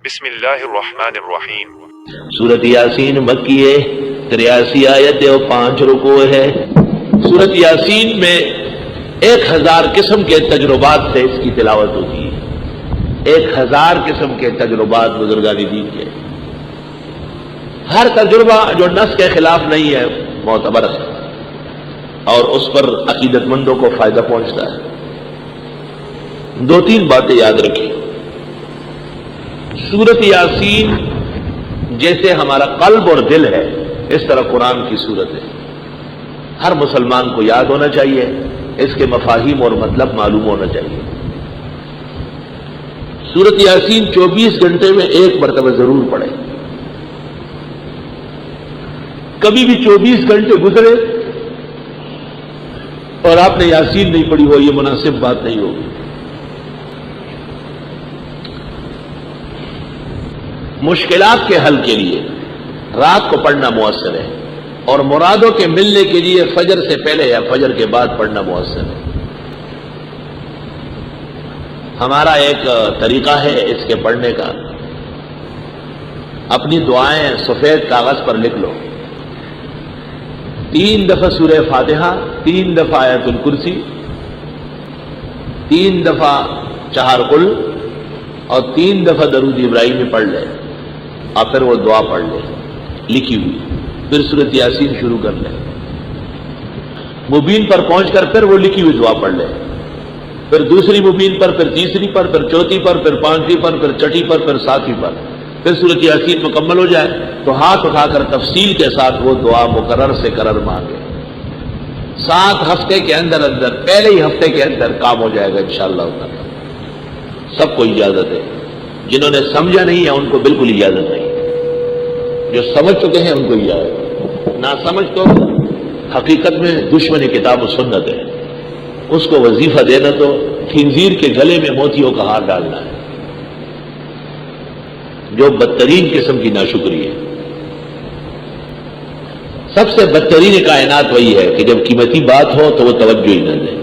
بسم اللہ الرحمن الرحیم۔ سورت یاسین مکی ہے، 83 آیت اور 5 رکوع ہے۔ سورت یاسین میں 1000 قسم کے تجربات سے اس کی تلاوت ہوتی ہے۔ 1000 قسم کے تجربات بزرگان دین کے، ہر تجربہ جو نص کے خلاف نہیں ہے معتبر ہے اور اس پر عقیدت مندوں کو فائدہ پہنچتا ہے۔ 2-3 باتیں یاد رکھیں۔ سورت یاسین جیسے ہمارا قلب اور دل ہے، اس طرح قرآن کی صورت ہے۔ ہر مسلمان کو یاد ہونا چاہیے، اس کے مفاہیم اور مطلب معلوم ہونا چاہیے۔ سورت یاسین 24 گھنٹے میں 1 مرتبہ ضرور پڑھیں۔ کبھی بھی 24 گھنٹے گزرے اور آپ نے یاسین نہیں پڑھی ہو، یہ مناسب بات نہیں ہوگی۔ مشکلات کے حل کے لیے رات کو پڑھنا مؤثر ہے، اور مرادوں کے ملنے کے لیے فجر سے پہلے یا فجر کے بعد پڑھنا مؤثر ہے۔ ہمارا ایک طریقہ ہے اس کے پڑھنے کا، اپنی دعائیں سفید کاغذ پر لکھ لو۔ 3 دفعہ سورہ فاتحہ، 3 دفعہ آیت الکرسی، 3 دفعہ 4 قل اور 3 دفعہ درود ابراہیمی پڑھ لے، اور پھر وہ دعا پڑھ لے لکھی ہوئی، پھر سورت یاسین شروع کر لے۔ مبین پر پہنچ کر پھر وہ لکھی ہوئی دعا پڑھ لے، پھر دوسری مبین پر، پھر تیسری پر، پھر چوتھی پر، پھر 5ویں پر، پھر 6ٹھی پر، پھر 7ویں پر، پھر سورت یاسین مکمل ہو جائے تو ہاتھ اٹھا کر تفصیل کے ساتھ وہ دعا مقرر سے قرر مانگے۔ 7 ہفتے کے اندر پہلے ہی ہفتے کے اندر کام ہو جائے گا انشاءاللہ تعالی۔ سب کو اجازت ہے، جنہوں نے سمجھا نہیں ہے ان کو بالکل اجازت نہیں، جو سمجھ چکے ہیں ان کو اجازت، نہ سمجھ تو حقیقت میں دشمن کتاب و سنت ہے، اس کو وظیفہ دینا تو خنزیر کے گلے میں موتیوں کا ہار ڈالنا ہے، جو بدترین قسم کی ناشکری ہے۔ سب سے بدترین کائنات وہی ہے کہ جب قیمتی بات ہو تو وہ توجہ ہی نہ دے۔